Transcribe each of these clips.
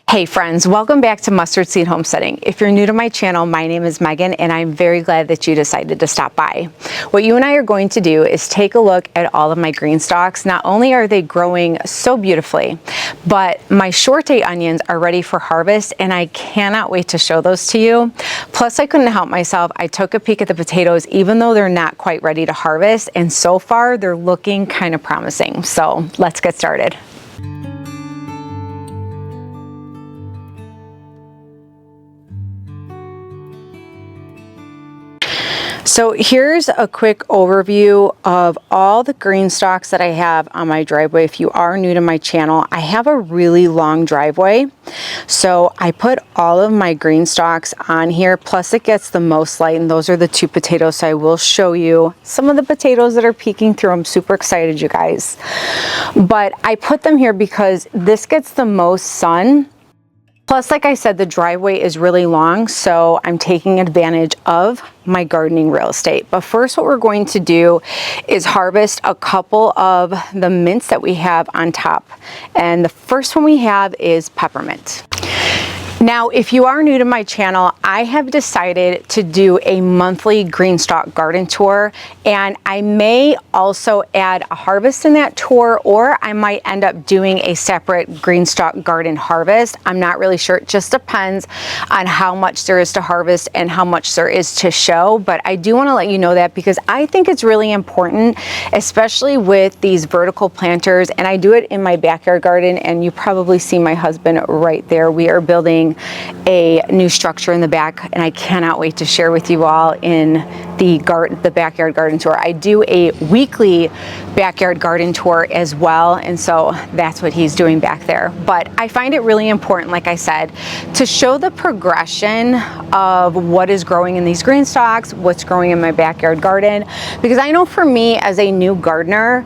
Hey friends, welcome back to Mustard Seed Homesteading. If you're new to my channel, my name is Megan and I'm very glad that you decided to stop by. What you and I are going to do is take a look at all of my green stalks. Not only are they growing so beautifully, but my short day onions are ready for harvest and I cannot wait to show those to you. Plus I couldn't help myself. I took a peek at the potatoes even though they're not quite ready to harvest, and so far they're looking kind of promising. So let's get started. So here's a quick overview of all the green stalks that I have on my driveway. If you are new to my channel, I have a really long driveway. So I put all of my green stalks on here, plus it gets the most light, and those are the two potatoes. So I will show you some of the potatoes that are peeking through. I'm super excited, you guys. But I put them here because this gets the most sun. Plus, like I said, the driveway is really long, so I'm taking advantage of my gardening real estate. But first, what we're going to do is harvest a couple of the mints that we have on top. And the first one we have is peppermint. Now, if you are new to my channel, I have decided to do a monthly Greenstalk garden tour, and I may also add a harvest in that tour, or I might end up doing a separate Greenstalk garden harvest. I'm not really sure. It just depends on how much there is to harvest and how much there is to show, but I do want to let you know that because I think it's really important, especially with these vertical planters, and I do it in my backyard garden, and you probably see my husband right there. We are building a new structure in the back, and I cannot wait to share with you all in the backyard garden tour. I do a weekly backyard garden tour as well, and so that's what he's doing back there. But I find it really important, like I said, to show the progression of what is growing in these green stalks, what's growing in my backyard garden, because I know for me as a new gardener,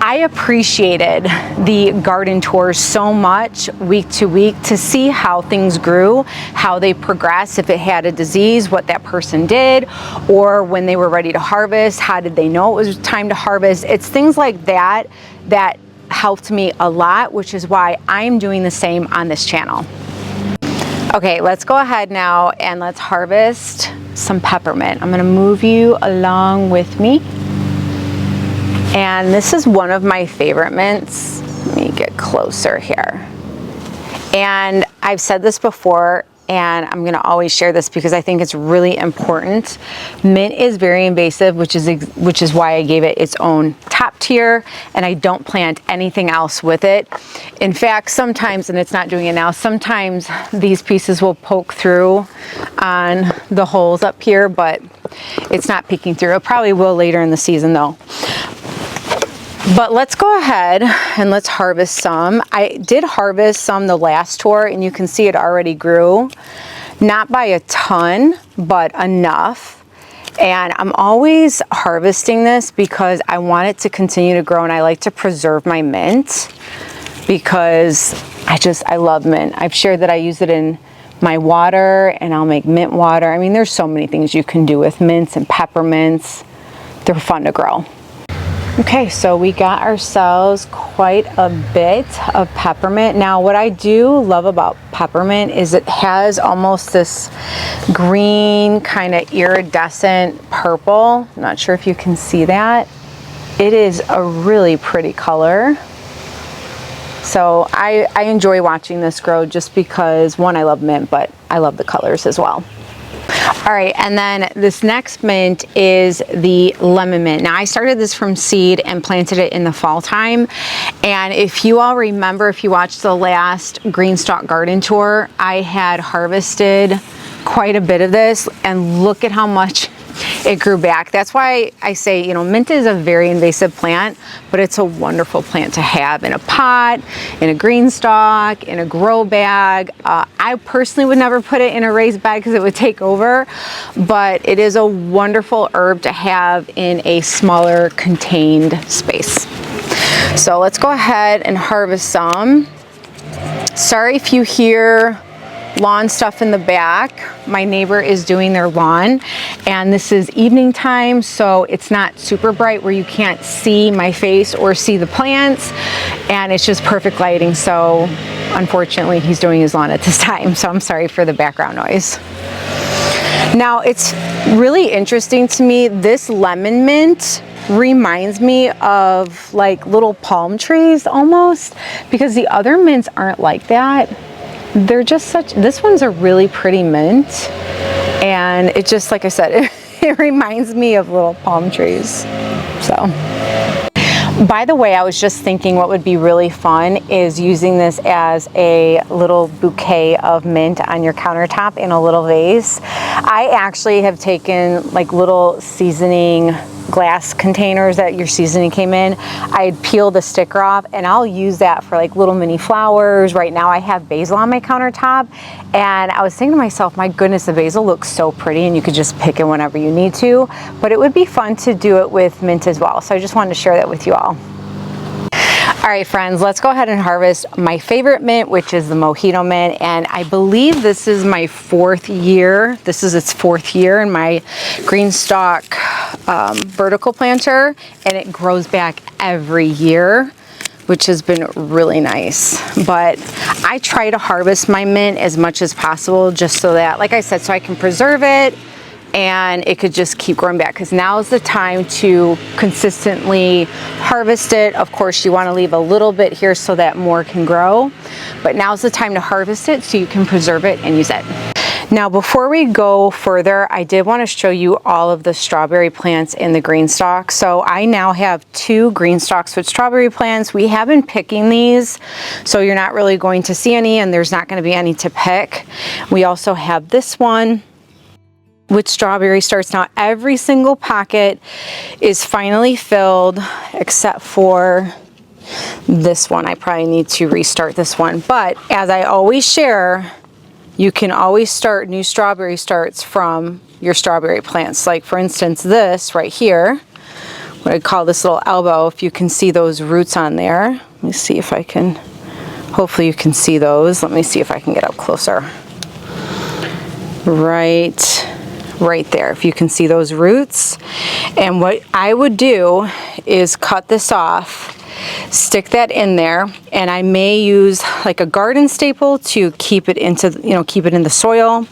I appreciated the garden tours so much week to week to see how things grew, how they progressed, if it had a disease, what that person did, or when they were ready to harvest, how did they know it was time to harvest. It's things like that that helped me a lot, which is why I'm doing the same on this channel. Okay, let's go ahead now and let's harvest some peppermint. I'm gonna move you along with me. And this is one of my favorite mints. Let me get closer here. And I've said this before, and I'm gonna always share this because I think it's really important. Mint is very invasive, which is why I gave it its own top tier, and I don't plant anything else with it. In fact, sometimes, and it's not doing it now, sometimes these pieces will poke through on the holes up here, but it's not peeking through. It probably will later in the season though. But let's go ahead and let's harvest some. I did harvest some the last tour, and you can see it already grew. Not by a ton, but enough. And I'm always harvesting this because I want it to continue to grow, and I like to preserve my mint because I love mint. I've shared that I use it in my water, and I'll make mint water. I mean, there's so many things you can do with mints and peppermints. They're fun to grow. Okay, so we got ourselves quite a bit of peppermint. Now, what I do love about peppermint is it has almost this green kind of iridescent purple. I'm not sure if you can see that. It is a really pretty color. So I enjoy watching this grow just because, one, I love mint, but I love the colors as well. All right, and then this next mint is the lemon mint. Now I started this from seed and planted it in the fall time. And if you all remember, if you watched the last Greenstalk garden tour, I had harvested quite a bit of this, and look at how much it grew back. That's why I say, you know, mint is a very invasive plant, but it's a wonderful plant to have in a pot, in a green stalk, in a grow bag. I personally would never put it in a raised bed because it would take over, but it is a wonderful herb to have in a smaller contained space. So let's go ahead and harvest some. Sorry if you hear lawn stuff in the back. My neighbor is doing their lawn, and this is evening time, so it's not super bright where you can't see my face or see the plants, and it's just perfect lighting. So unfortunately, he's doing his lawn at this time, so I'm sorry for the background noise. Now, it's really interesting to me, this lemon mint reminds me of like little palm trees almost, because the other mints aren't like that. They're just such, this one's a really pretty mint, and it just, like I said, it reminds me of little palm trees. So, by the way, I was just thinking what would be really fun is using this as a little bouquet of mint on your countertop in a little vase. I actually have taken like little seasoning glass containers that your seasoning came in. I'd peel the sticker off and I'll use that for like little mini flowers. Right now I have basil on my countertop, and I was thinking to myself, my goodness, the basil looks so pretty, and you could just pick it whenever you need to, but it would be fun to do it with mint as well. So I just wanted to share that with you all. All right, friends, let's go ahead and harvest my favorite mint, which is the Mojito mint. And I believe this is my 4th year. This is its 4th year in my Greenstalk vertical planter, and it grows back every year, which has been really nice. But I try to harvest my mint as much as possible, just so that, like I said, so I can preserve it and it could just keep growing back, because now is the time to consistently harvest it. Of course, you want to leave a little bit here so that more can grow, but now's the time to harvest it so you can preserve it and use it. Now, before we go further, I did want to show you all of the strawberry plants in the Greenstalk. So I now have 2 Greenstalks with strawberry plants. We have been picking these, so you're not really going to see any, and there's not going to be any to pick. We also have this one with strawberry starts. Now, every single pocket is finally filled except for this one. I probably need to restart this one, but as I always share, you can always start new strawberry starts from your strawberry plants. Like, for instance, this right here, what I call this little elbow, if you can see those roots on there. Let me see if I can, hopefully you can see those. Let me see if I can get up closer. Right there, if you can see those roots. And what I would do is cut this off, stick that in there, and I may use like a garden staple to keep it into, keep it in the soil,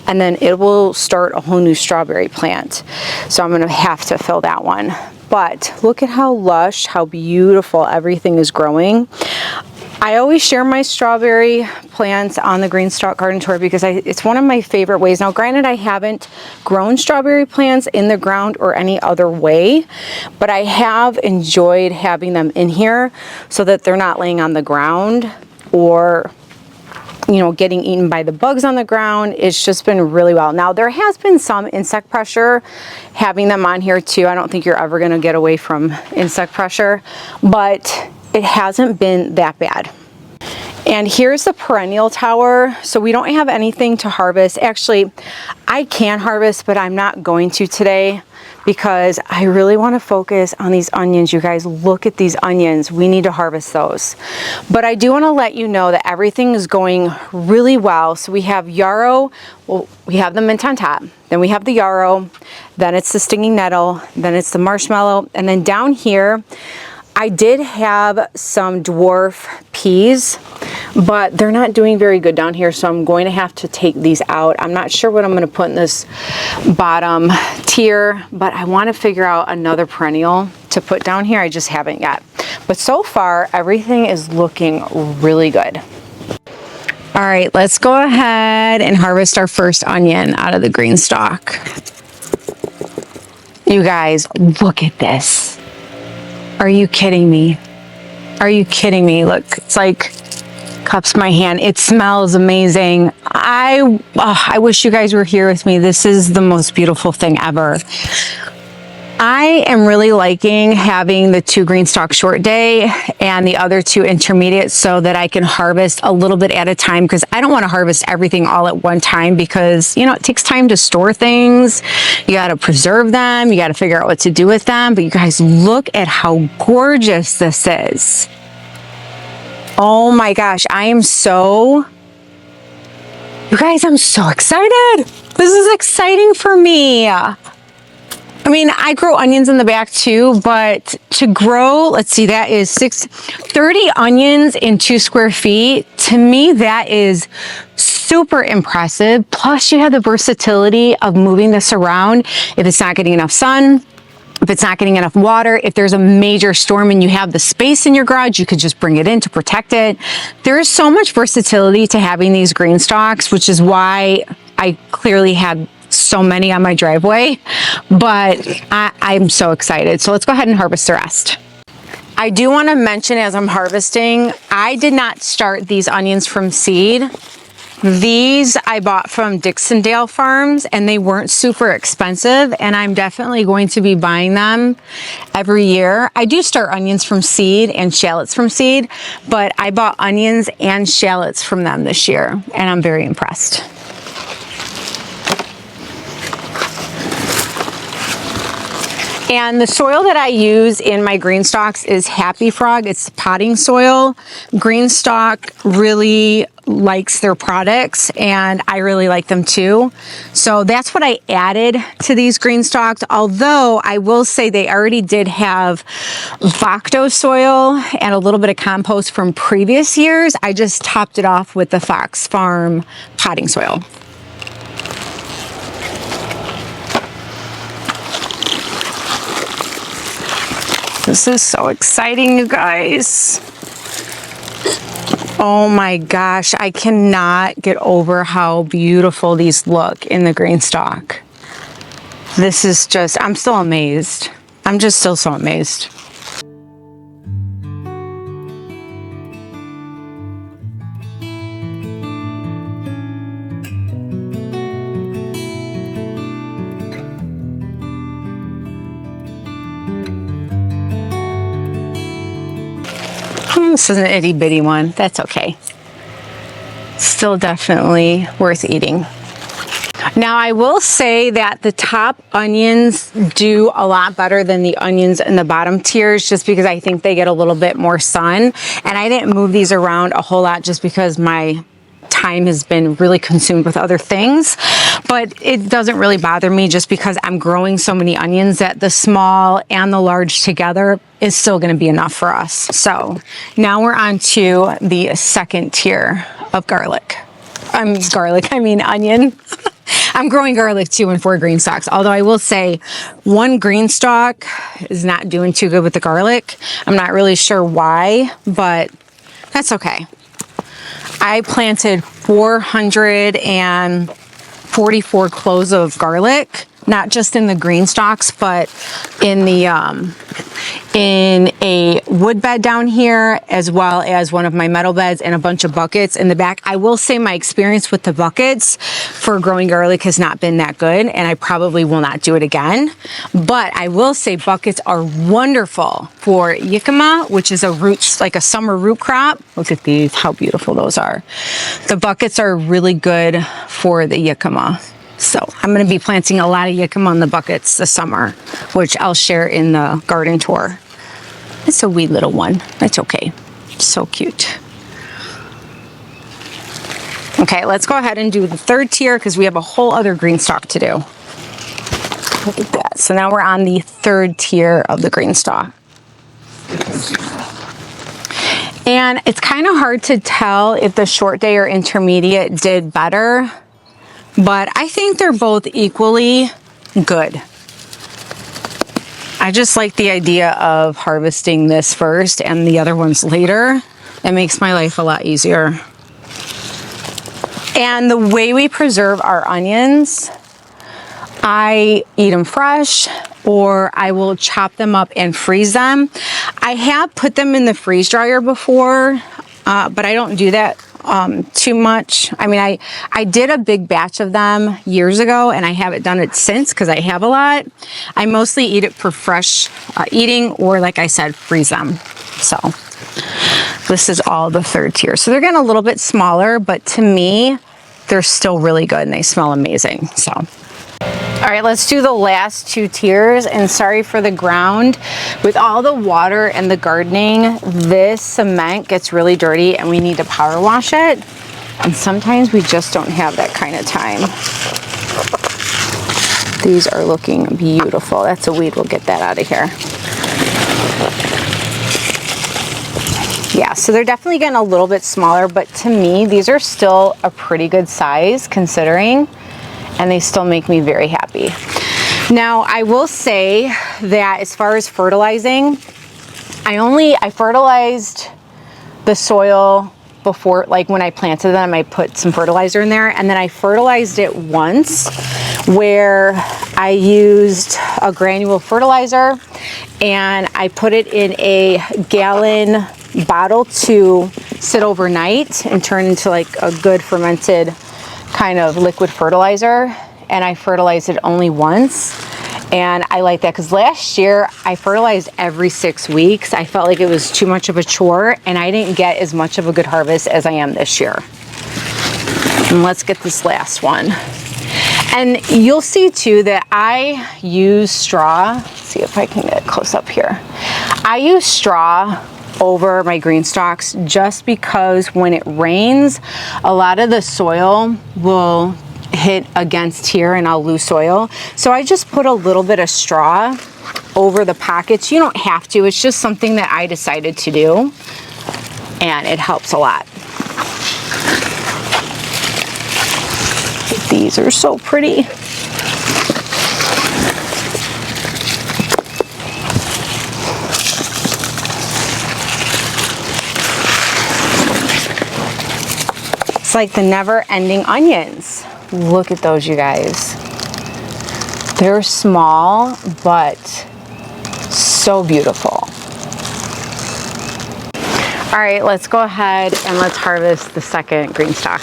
and then it will start a whole new strawberry plant. So I'm gonna have to fill that one. But look at how lush, how beautiful everything is growing. I always share my strawberry plants on the Greenstalk garden tour because it's one of my favorite ways. Now, granted, I haven't grown strawberry plants in the ground or any other way, but I have enjoyed having them in here so that they're not laying on the ground or getting eaten by the bugs on the ground. It's just been really well. Now, there has been some insect pressure having them on here too. I don't think you're ever going to get away from insect pressure, but it hasn't been that bad. And here's the perennial tower. So we don't have anything to harvest. Actually, I can harvest, but I'm not going to today because I really want to focus on these onions. You guys, look at these onions. We need to harvest those. But I do want to let you know that everything is going really well. So we have yarrow, well, we have the mint on top, then we have the yarrow, then it's the stinging nettle, then it's the marshmallow, and then down here, I did have some dwarf peas, but they're not doing very good down here, so I'm going to have to take these out. I'm not sure what I'm going to put in this bottom tier, but I want to figure out another perennial to put down here. I just haven't yet. But so far, everything is looking really good. All right, let's go ahead and harvest our first onion out of the Greenstalk. You guys, look at this. Are you kidding me? Are you kidding me? Look, it's like cups my hand. It smells amazing. I wish you guys were here with me. This is the most beautiful thing ever. I am really liking having the 2 Greenstalk short day and the other 2 intermediate so that I can harvest a little bit at a time, because I don't want to harvest everything all at one time because, it takes time to store things. You got to preserve them. You got to figure out what to do with them. But you guys, look at how gorgeous this is. Oh my gosh, you guys, I'm so excited. This is exciting for me. I mean, I grow onions in the back too, but to grow, let's see, that is 30 onions in 2 square feet to me, that is super impressive. Plus you have the versatility of moving this around if it's not getting enough sun, if it's not getting enough water, if there's a major storm and you have the space in your garage, you could just bring it in to protect it. There is so much versatility to having these Greenstalks, which is why I clearly had so many on my driveway, but I'm so excited. So let's go ahead and harvest the rest. I do want to mention as I'm harvesting, I did not start these onions from seed. These I bought from Dixondale Farms and they weren't super expensive, and I'm definitely going to be buying them every year. I do start onions from seed and shallots from seed, but I bought onions and shallots from them this year and I'm very impressed. And the soil that I use in my Greenstalks is Happy Frog. It's potting soil. Greenstalk really likes their products and I really like them too. So that's what I added to these Greenstalks. Although I will say they already did have Vocto soil and a little bit of compost from previous years. I just topped it off with the Fox Farm potting soil. This is so exciting, you guys. Oh my gosh, I cannot get over how beautiful these look in the Greenstalk. This is just, I'm still amazed. I'm just still so amazed. This is an itty bitty one. That's okay. Still definitely worth eating. Now I will say that the top onions do a lot better than the onions in the bottom tiers, just because I think they get a little bit more sun. And I didn't move these around a whole lot just because my time has been really consumed with other things, but it doesn't really bother me just because I'm growing so many onions that the small and the large together is still going to be enough for us. So now we're on to the second tier of garlic. I mean onion. I'm growing garlic too in 4 Greenstalks, although I will say one Greenstalk is not doing too good with the garlic. I'm not really sure why, but that's okay. I planted 444 cloves of garlic, not just in the Greenstalks, but in the in a wood bed down here, as well as one of my metal beds and a bunch of buckets in the back. I will say my experience with the buckets for growing garlic has not been that good, and I probably will not do it again. But I will say buckets are wonderful for jicama, which is a root, like a summer root crop. Look at these, how beautiful those are. The buckets are really good for the jicama. So I'm going to be planting a lot of jicama in the buckets this summer, which I'll share in the garden tour. It's a wee little one. That's okay. So cute. Okay, let's go ahead and do the third tier because we have a whole other Greenstalk to do. Look at that. So now we're on the third tier of the Greenstalk. And it's kind of hard to tell if the short day or intermediate did better, but I think they're both equally good. I just like the idea of harvesting this first and the other ones later. It makes my life a lot easier. And the way we preserve our onions, I eat them fresh, or I will chop them up and freeze them. I have put them in the freeze dryer before, but I don't do that too much. I mean, I did a big batch of them years ago, and I haven't done it since because I have a lot. I mostly eat it for fresh eating, or like I said, freeze them. So this is all the third tier. So they're getting a little bit smaller, but to me, they're still really good and they smell amazing. So. All right, let's do the last 2 tiers, and sorry for the ground. With all the water and the gardening, this cement gets really dirty and we need to power wash it. And sometimes we just don't have that kind of time. These are looking beautiful. That's a weed, we'll get that out of here. Yeah, so they're definitely getting a little bit smaller, but to me, these are still a pretty good size considering, and they still make me very happy. Now, I will say that as far as fertilizing, I fertilized the soil before, like when I planted them, I put some fertilizer in there, and then I fertilized it once where I used a granule fertilizer and I put it in a gallon bottle to sit overnight and turn into like a good fermented kind of liquid fertilizer. And I fertilized it only once. And I like that because last year I fertilized every 6 weeks. I felt like it was too much of a chore and I didn't get as much of a good harvest as I am this year. And let's get this last one. And you'll see too that I use straw. Let's see if I can get close up here. I use straw over my green stalks just because when it rains, a lot of the soil will hit against here and I'll lose soil. So I just put a little bit of straw over the pockets. You don't have to, it's just something that I decided to do and it helps a lot. These are so pretty. It's like the never-ending onions. Look at those, you guys. They're small, but so beautiful. All right, let's go ahead and let's harvest the second green stalk.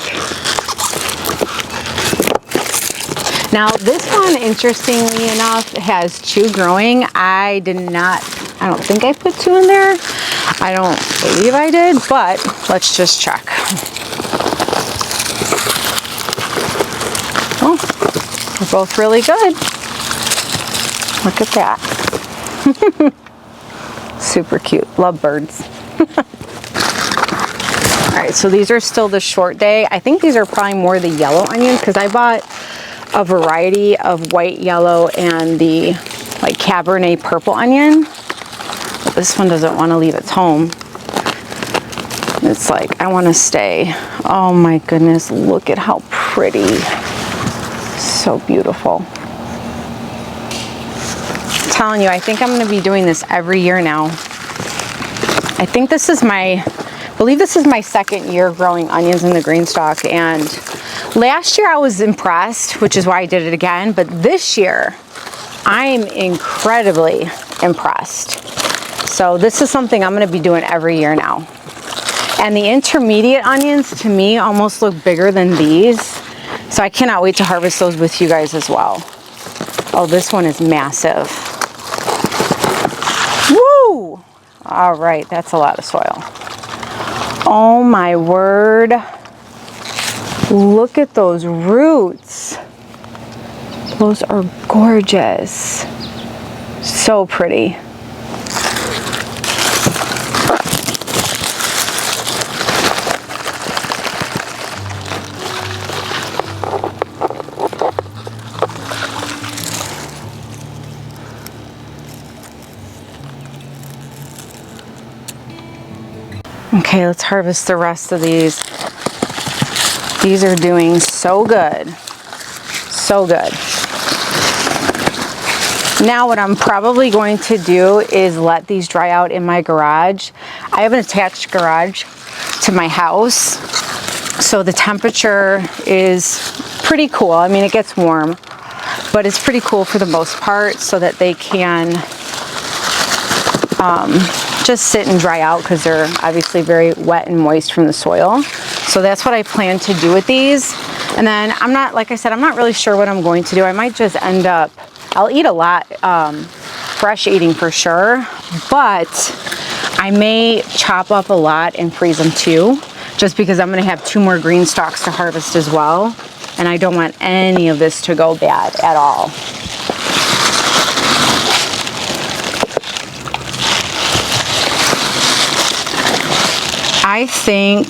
Now this one, interestingly enough, has 2 growing. I don't think I put 2 in there. I don't believe I did, but let's just check. Oh, they're both really good. Look at that. Super cute. Love birds. All right, so these are still the short day. I think these are probably more the yellow onions because I bought a variety of white, yellow, and the like Cabernet purple onion. But this one doesn't want to leave its home. It's like, I want to stay. Oh my goodness, look at how pretty. So beautiful. I'm telling you, I think I'm going to be doing this every year now. I think this is I believe this is my second year growing onions in the green stalk, and last year I was impressed, which is why I did it again, but this year I'm incredibly impressed. So this is something I'm going to be doing every year now. And the intermediate onions to me almost look bigger than these. So I cannot wait to harvest those with you guys as well. Oh, this one is massive. Woo! All right, that's a lot of soil. Oh my word. Look at those roots. Those are gorgeous. So pretty. Okay, let's harvest the rest of these. These are doing so good. So good. Now what I'm probably going to do is let these dry out in my garage. I have an attached garage to my house, so the temperature is pretty cool. I mean, it gets warm, but it's pretty cool for the most part so that they can just sit and dry out because they're obviously very wet and moist from the soil. So that's what I plan to do with these. And then I'm not, like I said, I'm not really sure what I'm going to do. I might just end up, I'll eat a lot, fresh eating for sure, but I may chop up a lot and freeze them too, just because I'm gonna have 2 more green stalks to harvest as well. And I don't want any of this to go bad at all. I think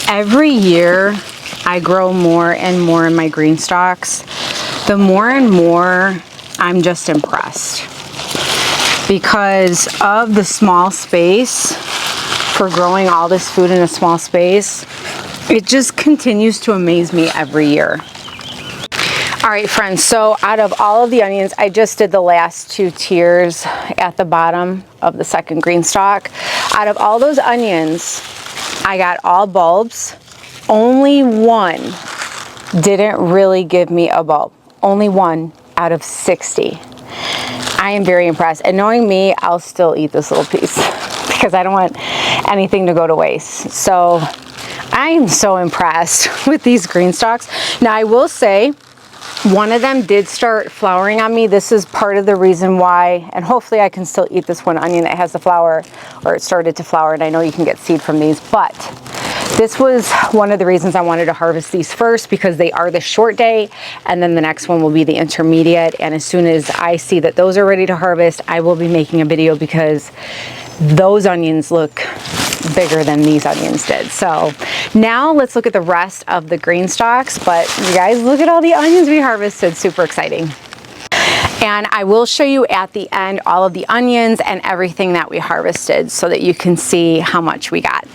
every year I grow more and more in my green stalks, the more and more I'm just impressed because of the small space for growing all this food in a small space. It just continues to amaze me every year. All right, friends, so out of all of the onions, I just did the last 2 tiers at the bottom of the second Greenstalk. Out of all those onions, I got all bulbs. Only one didn't really give me a bulb. Only one out of 60. I am very impressed. And knowing me, I'll still eat this little piece because I don't want anything to go to waste. So I am so impressed with these Greenstalks. Now I will say, one of them did start flowering on me. This is part of the reason why, and hopefully I can still eat this one onion that has the flower, or it started to flower, and I know you can get seed from these, but this was one of the reasons I wanted to harvest these first, because they are the short day, and then the next one will be the intermediate. And as soon as I see that those are ready to harvest, I will be making a video, because those onions look bigger than these onions did. So now let's look at the rest of the Greenstalks. But you guys, look at all the onions we harvested. Super exciting. And I will show you at the end all of the onions and everything that we harvested so that you can see how much we got.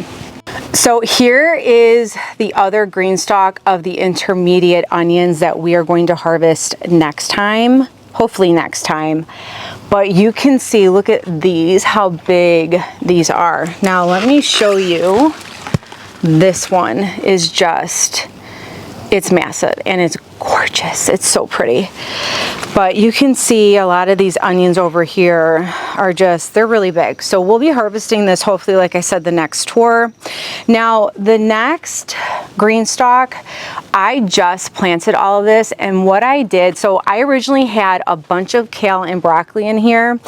So here is the other Greenstalk of the intermediate onions that we are going to harvest next time, hopefully next time. But you can see, look at these, how big these are. Now let me show you. This one is just, it's massive and it's gorgeous. It's so pretty. But you can see a lot of these onions over here are just, they're really big. So we'll be harvesting this hopefully, like I said, the next tour. Now the next Greenstalk, I just planted all of this, and what I did, so I originally had a bunch of kale and broccoli in here,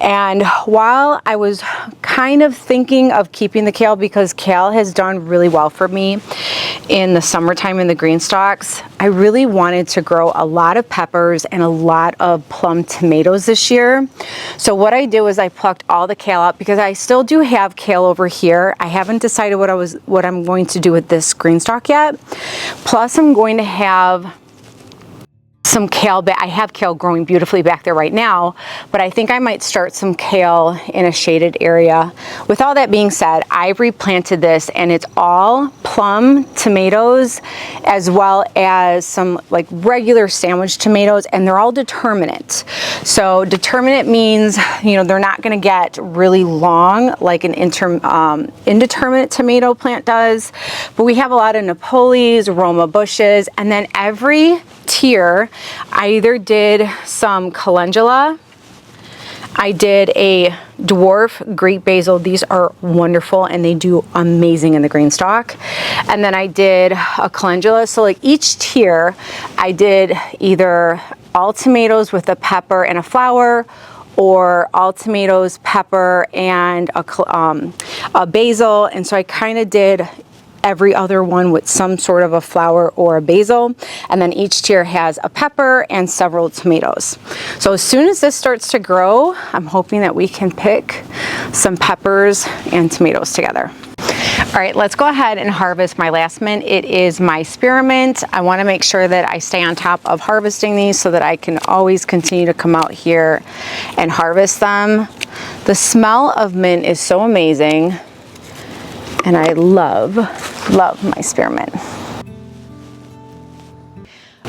and while I was kind of thinking of keeping the kale because kale has done really well for me in the summertime in the Greenstalks, I really wanted to grow a lot of peppers and a lot of plum tomatoes this year. So what I did was I plucked all the kale out, because I still do have kale over here. I haven't decided what I'm going to do with this Greenstalk yet. Plus I'm going to have some kale, I have kale growing beautifully back there right now, but I think I might start some kale in a shaded area. With all that being said, I've replanted this, and it's all plum tomatoes as well as some like regular sandwich tomatoes, and they're all determinate. So determinate means, you know, they're not going to get really long like an indeterminate tomato plant does, but we have a lot of Napolis, Roma bushes, and then every tier I either did some calendula, I did a dwarf Greek basil. These are wonderful and they do amazing in the Greenstalk. And then I did a calendula. So like each tier I did either all tomatoes with a pepper and a flower, or all tomatoes, pepper, and a basil. And so I kind of did every other one with some sort of a flower or a basil, and then each tier has a pepper and several tomatoes. So as soon as this starts to grow, I'm hoping that we can pick some peppers and tomatoes together. All right, let's go ahead and harvest my last mint. It is my spearmint. I want to make sure that I stay on top of harvesting these so that I can always continue to come out here and harvest them. The smell of mint is so amazing, and I love my spearmint.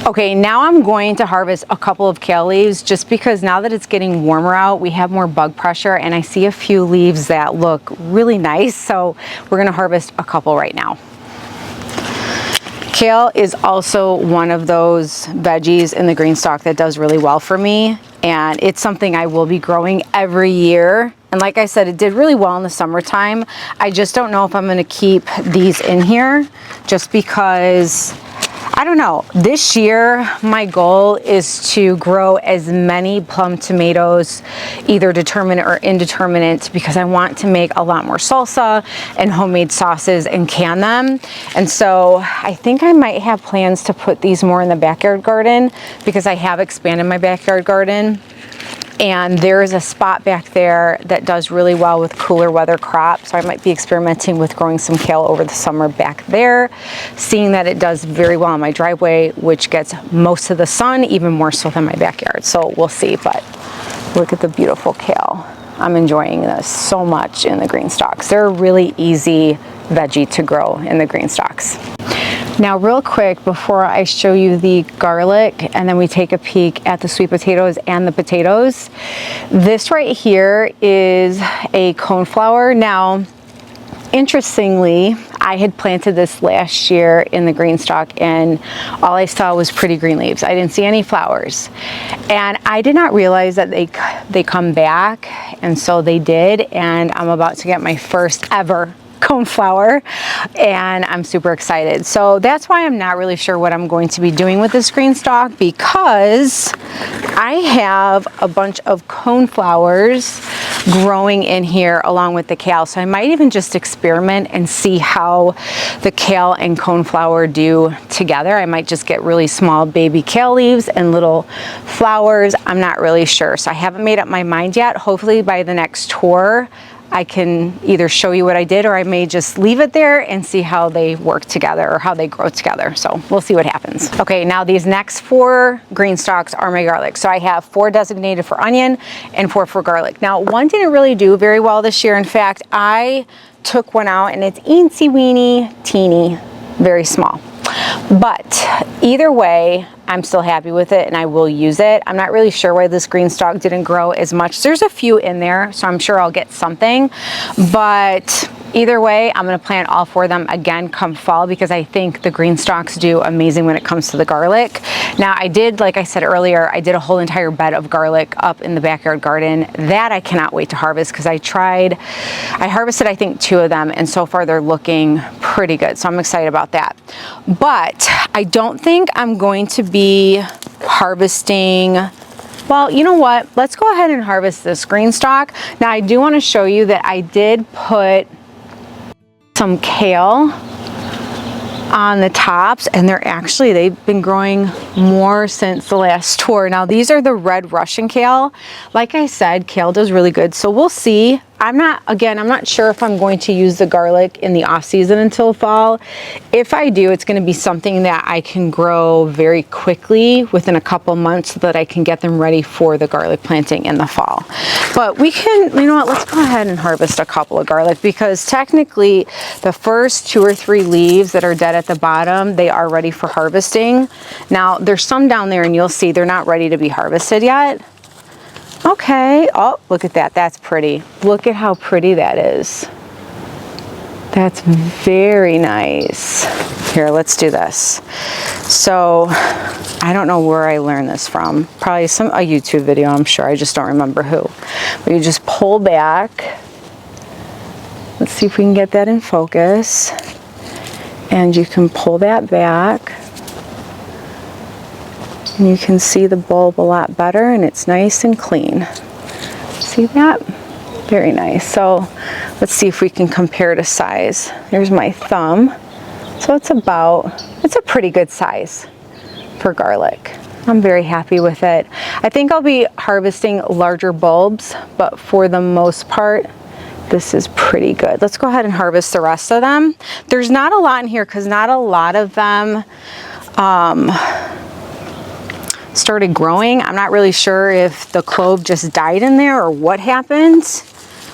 Okay, now I'm going to harvest a couple of kale leaves, just because now that it's getting warmer out, we have more bug pressure, and I see a few leaves that look really nice, so we're gonna harvest a couple right now. Kale is also one of those veggies in the Greenstalk that does really well for me, and it's something I will be growing every year. And like I said, it did really well in the summertime. I just don't know if I'm gonna keep these in here, just because, I don't know. This year, my goal is to grow as many plum tomatoes, either determinate or indeterminate, because I want to make a lot more salsa and homemade sauces and can them. And so I think I might have plans to put these more in the backyard garden, because I have expanded my backyard garden. And there is a spot back there that does really well with cooler weather crops. So I might be experimenting with growing some kale over the summer back there, seeing that it does very well in my driveway, which gets most of the sun, even more so than my backyard. So we'll see, but look at the beautiful kale. I'm enjoying this so much in the Greenstalks. They're a really easy veggie to grow in the Greenstalks. Now real quick, before I show you the garlic and then we take a peek at the sweet potatoes and the potatoes, this right here is a coneflower. Now, interestingly, I had planted this last year in the Greenstalk and all I saw was pretty green leaves. I didn't see any flowers. And I did not realize that they come back, and so they did, and I'm about to get my first ever coneflower and I'm super excited. So that's why I'm not really sure what I'm going to be doing with this Greenstalk, because I have a bunch of coneflowers growing in here along with the kale. So I might even just experiment and see how the kale and coneflower do together. I might just get really small baby kale leaves and little flowers. I'm not really sure. So I haven't made up my mind yet. Hopefully by the next tour, I can either show you what I did, or I may just leave it there and see how they work together or how they grow together. So we'll see what happens. Okay, now these next 4 Greenstalks are my garlic. So I have 4 designated for onion and 4 for garlic. Now one didn't really do very well this year. In fact, I took one out and it's eensy weeny teeny, very small. But either way, I'm still happy with it and I will use it. I'm not really sure why this Greenstalk didn't grow as much. There's a few in there, so I'm sure I'll get something. But either way, I'm gonna plant all 4 of them again come fall, because I think the Greenstalks do amazing when it comes to the garlic. Now I did, like I said earlier, I did a whole entire bed of garlic up in the backyard garden. That I cannot wait to harvest, because I harvested I think 2 of them, and so far they're looking pretty good. So I'm excited about that. But I don't think I'm going to be harvesting. Well, you know what? Let's go ahead and harvest this Greenstalk. Now I do want to show you that I did put some kale on the tops, and they've been growing more since the last tour. Now these are the red Russian kale. Like I said, kale does really good, so we'll see. I'm not sure if I'm going to use the garlic in the off season until fall. If I do, it's going to be something that I can grow very quickly within a couple months so that I can get them ready for the garlic planting in the fall. But we can, you know what, let's go ahead and harvest a couple of garlic, because technically the first 2 or 3 leaves that are dead at the bottom, they are ready for harvesting. Now there's some down there and you'll see they're not ready to be harvested yet. Okay, oh, look at that, that's pretty. Look at how pretty that is. That's very nice. Here, let's do this. So, I don't know where I learned this from. Probably a YouTube video, I'm sure, I just don't remember who. But you just pull back. Let's see if we can get that in focus. And you can pull that back. And you can see the bulb a lot better, and it's nice and clean. See that? Very nice. So let's see if we can compare to size. There's my thumb. So it's a pretty good size for garlic. I'm very happy with it. I think I'll be harvesting larger bulbs, but for the most part, this is pretty good. Let's go ahead and harvest the rest of them. There's not a lot in here because not a lot of them started growing. I'm not really sure if the clove just died in there or what happened,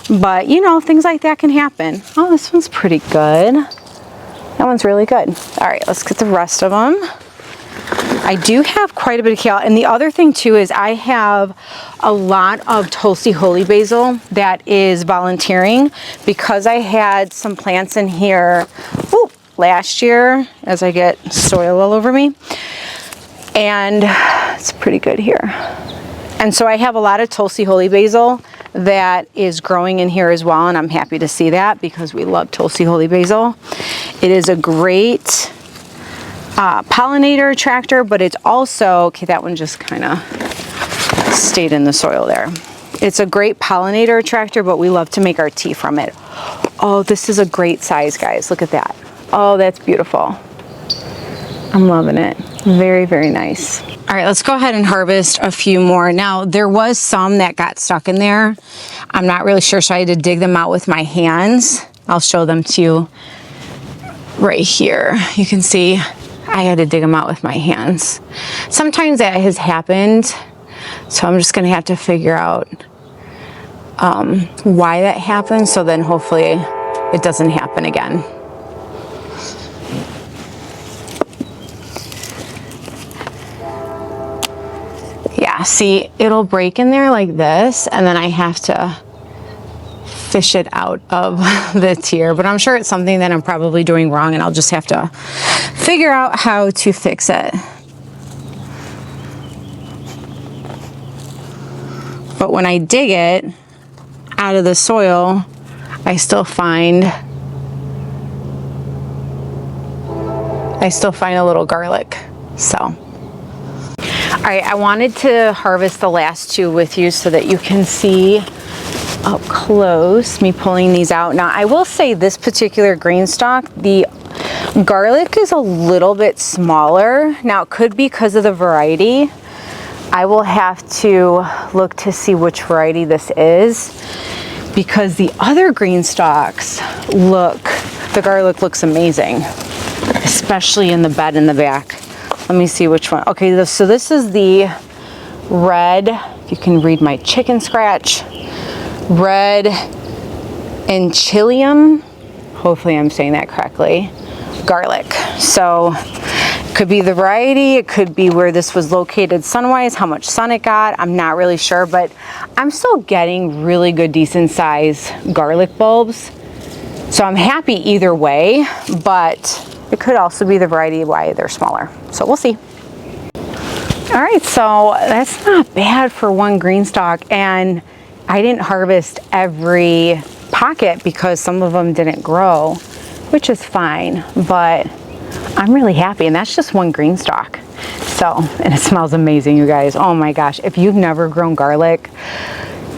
but you know, things like that can happen. Oh, this one's pretty good. That one's really good. All right, let's get the rest of them. I do have quite a bit of kale, and the other thing too is I have a lot of Tulsi holy basil that is volunteering, because I had some plants in here last year, as I get soil all over me, and it's pretty good here. And so I have a lot of Tulsi holy basil that is growing in here as well, and I'm happy to see that because we love Tulsi holy basil. It is a great pollinator attractor, but it's also, okay, that one just kind of stayed in the soil there. It's a great pollinator attractor, but we love to make our tea from it. Oh, this is a great size, guys. Look at that. Oh, that's beautiful. I'm loving it. Very, very nice. All right, let's go ahead and harvest a few more. Now, there was some that got stuck in there. I'm not really sure, so I had to dig them out with my hands. I'll show them to you right here. You can see I had to dig them out with my hands. Sometimes that has happened, so I'm just gonna have to figure out why that happened, so then hopefully it doesn't happen again. Yeah, see, it'll break in there like this, and then I have to fish it out of the tier, but I'm sure it's something that I'm probably doing wrong, and I'll just have to figure out how to fix it. But when I dig it out of the soil, I still find a little garlic. So, all right, I wanted to harvest the last two with you so that you can see up close me pulling these out. Now, I will say this particular Greenstalk, the garlic is a little bit smaller. Now, it could be because of the variety. I will have to look to see which variety this is, because the other Greenstalks the garlic looks amazing, especially in the bed in the back. Let me see which one. Okay, so this is the red, if you can read my chicken scratch, red enchilium, hopefully I'm saying that correctly, garlic. So could be the variety, it could be where this was located sun-wise, how much sun it got, I'm not really sure, but I'm still getting really good, decent size garlic bulbs. So I'm happy either way, but it could also be the variety why they're smaller. So we'll see. All right, so that's not bad for one Greenstalk, and I didn't harvest every pocket because some of them didn't grow, which is fine, but I'm really happy, and that's just one Greenstalk. So, and it smells amazing, you guys. Oh my gosh, if you've never grown garlic,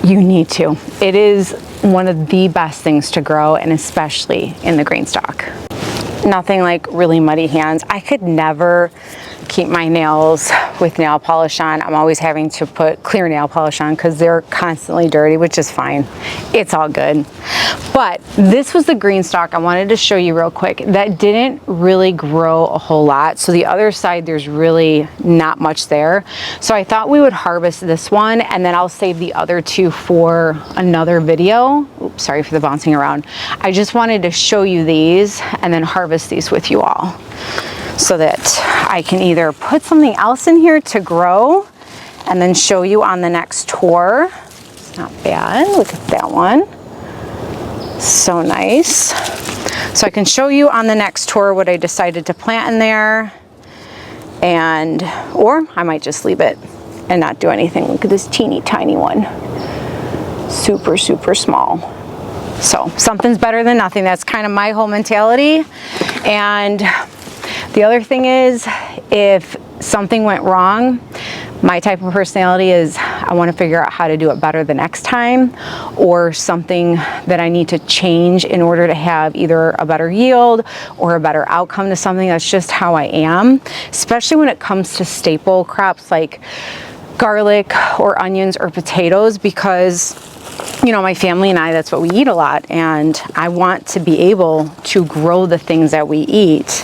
you need to. It is one of the best things to grow, and especially in the Greenstalk. Nothing like really muddy hands. I could never keep my nails with nail polish on. I'm always having to put clear nail polish on because they're constantly dirty, which is fine. It's all good. But this was the Greenstalk I wanted to show you real quick that didn't really grow a whole lot. So the other side, there's really not much there. So I thought we would harvest this one, and then I'll save the other two for another video. Oops, sorry for the bouncing around. I just wanted to show you these and then harvest these with you all, so that I can either put something else in here to grow and then show you on the next tour. It's not bad, look at that one. So nice. So I can show you on the next tour what I decided to plant in there, and, or I might just leave it and not do anything. Look at this teeny tiny one. Super, super small. So something's better than nothing. That's kind of my whole mentality. And the other thing is, if something went wrong, my type of personality is I want to figure out how to do it better the next time, or something that I need to change in order to have either a better yield or a better outcome to something. That's just how I am, especially when it comes to staple crops like garlic or onions or potatoes, because you know, my family and I, that's what we eat a lot, and I want to be able to grow the things that we eat.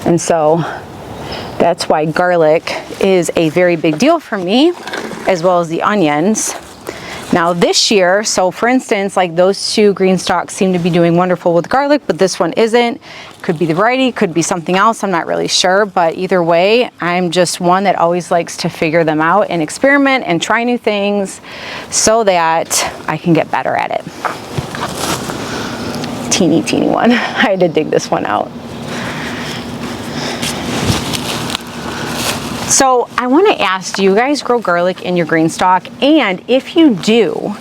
And so that's why garlic is a very big deal for me, as well as the onions. Now this year, so for instance, like those two Greenstalks seem to be doing wonderful with garlic, but this one isn't. Could be the variety, could be something else, I'm not really sure, but either way, I'm just one that always likes to figure them out and experiment and try new things so that I can get better at it. Teeny, teeny one. I had to dig this one out. So I want to ask, do you guys grow garlic in your Greenstalk? And if you do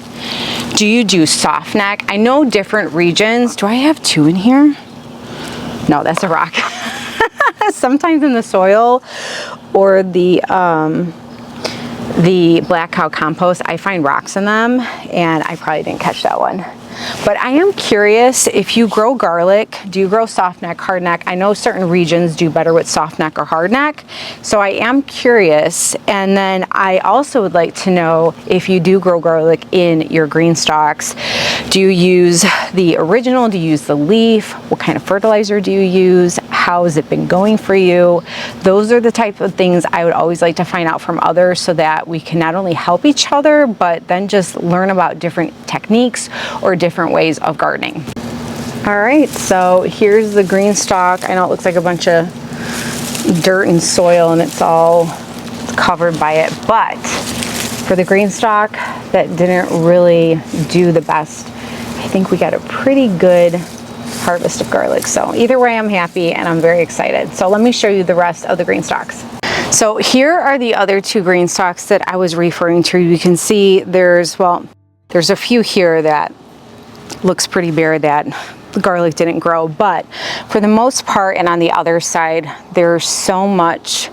you do soft neck? I know different regions. Do I have two in here? No, that's a rock. Sometimes in the soil or the black cow compost, I find rocks in them, and I probably didn't catch that one. But I am curious, if you grow garlic, do you grow soft neck, hard neck? I know certain regions do better with soft neck or hard neck, so I am curious. And then I also would like to know, if you do grow garlic in your Greenstalks, do you use the original? Do you use the leaf? What kind of fertilizer do you use? How's it been going for you? Those are the type of things I would always like to find out from others so that we can not only help each other, but then just learn about different techniques or different ways of gardening. All right, so here's the Greenstalk. I know it looks like a bunch of dirt and soil and it's all covered by it, but for the Greenstalk that didn't really do the best, I think we got a pretty good harvest of garlic. So either way, I'm happy and I'm very excited. So let me show you the rest of the Greenstalks. So here are the other two Greenstalks that I was referring to. You can see there's a few here that looks pretty bare that the garlic didn't grow, but for the most part and on the other side, there's so much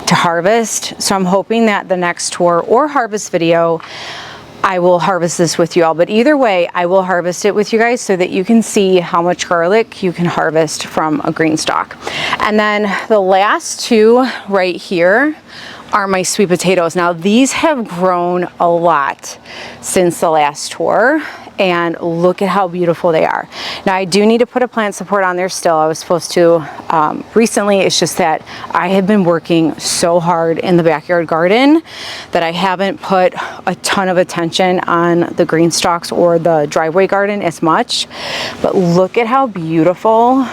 to harvest. So I'm hoping that the next tour or harvest video, I will harvest this with you all, but either way, I will harvest it with you guys so that you can see how much garlic you can harvest from a Greenstalk. And then the last two right here are my sweet potatoes. Now these have grown a lot since the last tour, and look at how beautiful they are. Now I do need to put a plant support on there still. I was supposed to recently. It's just that I have been working so hard in the backyard garden that I haven't put a ton of attention on the Greenstalks or the driveway garden as much. But look at how beautiful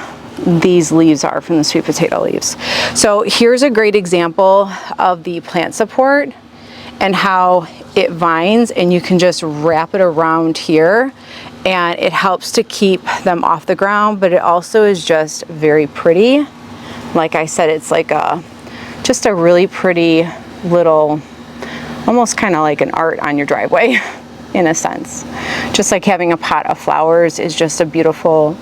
these leaves are from the sweet potato leaves. So here's a great example of the plant support and how it vines, and you can just wrap it around here and it helps to keep them off the ground, but it also is just very pretty. Like I said, it's like just a really pretty little, almost kind of like an art on your driveway in a sense. Just like having a pot of flowers is just a beautiful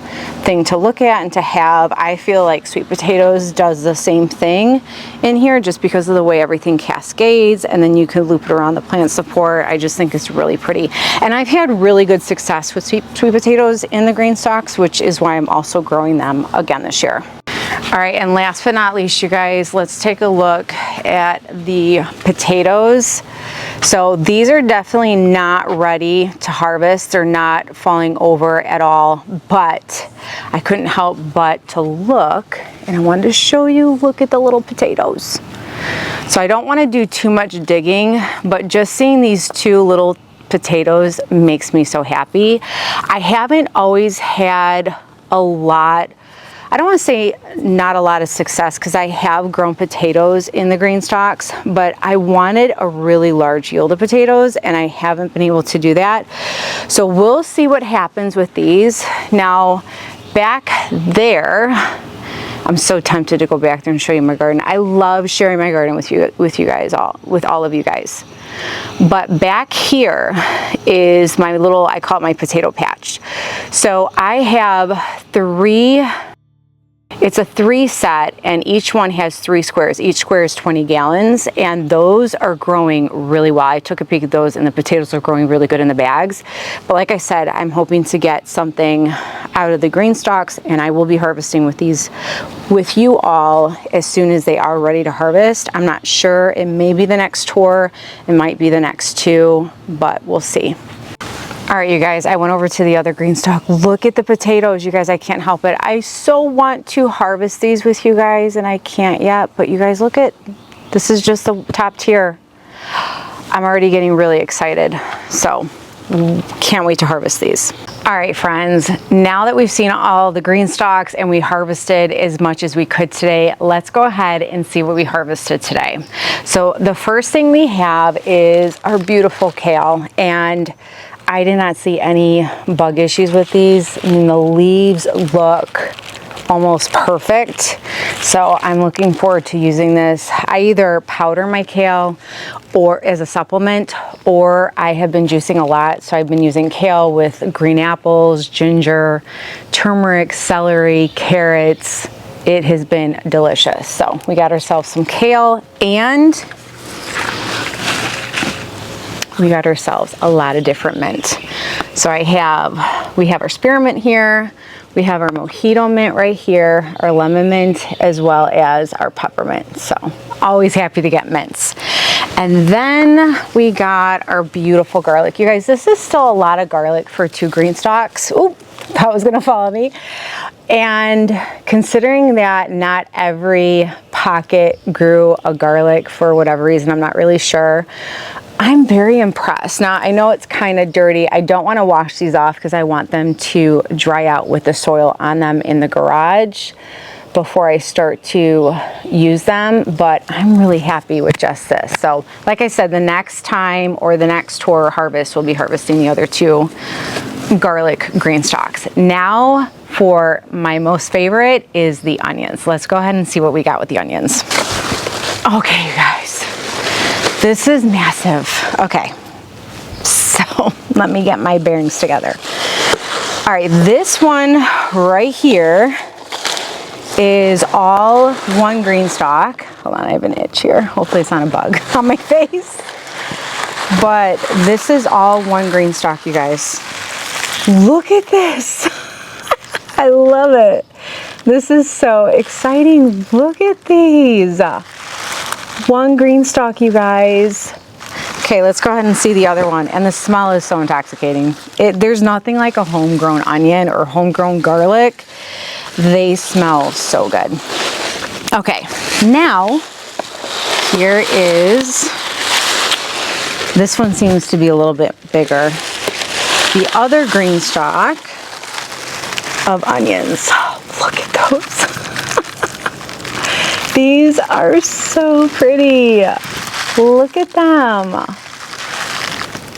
thing to look at and to have. I feel like sweet potatoes does the same thing in here just because of the way everything cascades, and then you can loop it around the plant support. I just think it's really pretty. And I've had really good success with sweet potatoes in the Greenstalks, which is why I'm also growing them again this year. All right, and last but not least, you guys, let's take a look at the potatoes. So these are definitely not ready to harvest. They're not falling over at all, but I couldn't help but to look, and I wanted to show you, look at the little potatoes. So I don't want to do too much digging, but just seeing these two little potatoes makes me so happy. I haven't always had a lot, I don't want to say not a lot of success, because I have grown potatoes in the Greenstalks, but I wanted a really large yield of potatoes and I haven't been able to do that. So we'll see what happens with these. Now back there, I'm so tempted to go back there and show you my garden. I love sharing my garden with you guys, all of you guys. But back here is my little, I call it my potato patch. So I have it's a 3 set, and each one has 3 squares. Each square is 20 gallons, and those are growing really well. I took a peek at those, and the potatoes are growing really good in the bags. But like I said, I'm hoping to get something out of the Greenstalks, and I will be harvesting with these with you all as soon as they are ready to harvest. I'm not sure. It may be the next tour. It might be the next 2, but we'll see. All right, you guys, I went over to the other Greenstalk. Look at the potatoes, you guys. I can't help it. I so want to harvest these with you guys, and I can't yet. But you guys, look at, this is just the top tier. I'm already getting really excited. So can't wait to harvest these. All right, friends, now that we've seen all the Greenstalks and we harvested as much as we could today, let's go ahead and see what we harvested today. So the first thing we have is our beautiful kale, and I did not see any bug issues with these. I mean, the leaves look almost perfect. So I'm looking forward to using this. I either powder my kale or as a supplement, or I have been juicing a lot. So I've been using kale with green apples, ginger, turmeric, celery, carrots. It has been delicious. So we got ourselves some kale, and we got ourselves a lot of different mint. So we have our spearmint here, we have our mojito mint right here, our lemon mint, as well as our peppermint. So always happy to get mints. And then we got our beautiful garlic. You guys, this is still a lot of garlic for 2 Greenstalks. Ooh, that was gonna follow me. And considering that not every pocket grew a garlic for whatever reason, I'm not really sure, I'm very impressed. Now, I know it's kind of dirty. I don't want to wash these off because I want them to dry out with the soil on them in the garage before I start to use them, but I'm really happy with just this. So like I said, the next time or the next tour harvest, we'll be harvesting the other 2 garlic green stalks. Now for my most favorite is the onions. Let's go ahead and see what we got with the onions. Okay, you guys, this is massive. Okay, so let me get my bearings together. All right, this one right here is all 1 green stalk. Hold on, I have an itch here. Hopefully it's not a bug on my face. But this is all 1 green stalk, you guys. Look at this. I love it. This is so exciting. Look at these. 1 green stalk, you guys. Okay, let's go ahead and see the other one. And the smell is so intoxicating. There's nothing like a homegrown onion or homegrown garlic. They smell so good. Okay, now here is, this one seems to be a little bit bigger. The other green stalk of onions. Look at those. These are so pretty. Look at them.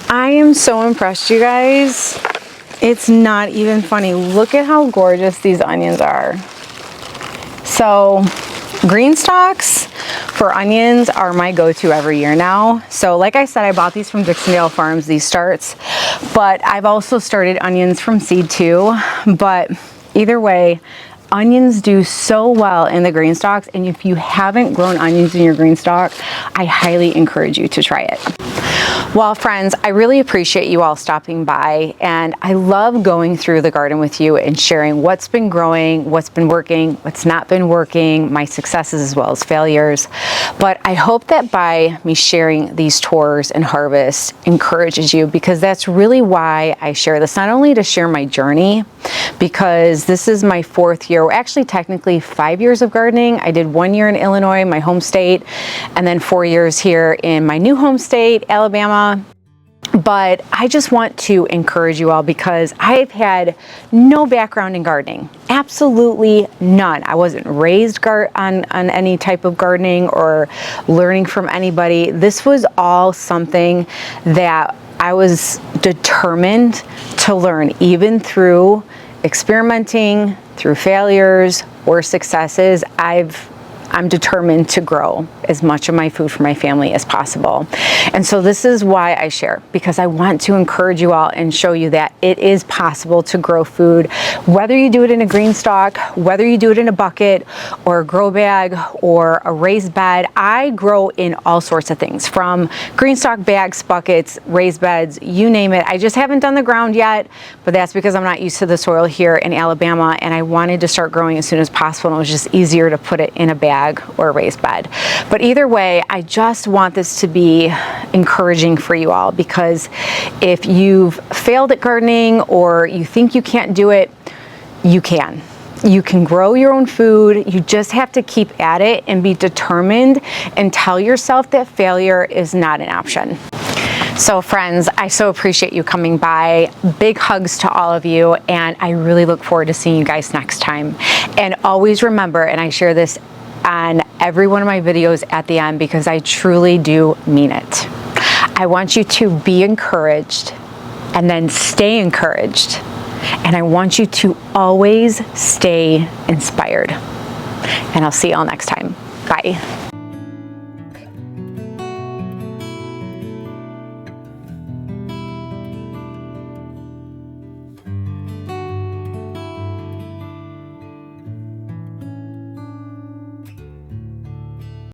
I am so impressed, you guys. It's not even funny. Look at how gorgeous these onions are. So green stalks for onions are my go-to every year now. So like I said, I bought these from Dixondale Farms, these starts, but I've also started onions from seed too. But either way, onions do so well in the green stalks, and if you haven't grown onions in your green stalk, I highly encourage you to try it. Well, friends, I really appreciate you all stopping by, and I love going through the garden with you and sharing what's been growing, what's been working, what's not been working, my successes as well as failures. But I hope that by me sharing these tours and harvest encourages you, because that's really why I share this, not only to share my journey, because this is my 4th year, actually technically 5 years of gardening. I did 1 year in Illinois, my home state, and then 4 years here in my new home state, Alabama. But I just want to encourage you all, because I've had no background in gardening, absolutely none. I wasn't raised on any type of gardening or learning from anybody. This was all something that I was determined to learn, even through experimenting, through failures or successes. I'm determined to grow as much of my food for my family as possible. And so this is why I share, because I want to encourage you all and show you that it is possible to grow food, whether you do it in a green stalk, whether you do it in a bucket or a grow bag or a raised bed. I grow in all sorts of things, from green stalk bags, buckets, raised beds, you name it. I just haven't done the ground yet, but that's because I'm not used to the soil here in Alabama, and I wanted to start growing as soon as possible, and it was just easier to put it in a bag or a raised bed. But either way, I just want this to be encouraging for you all, because if you've failed at gardening or you think you can't do it, you can. You can grow your own food. You just have to keep at it and be determined and tell yourself that failure is not an option. So friends, I so appreciate you coming by. Big hugs to all of you, and I really look forward to seeing you guys next time. And always remember, and I share this on every one of my videos at the end, because I truly do mean it. I want you to be encouraged and then stay encouraged. And I want you to always stay inspired. And I'll see y'all next time. Bye.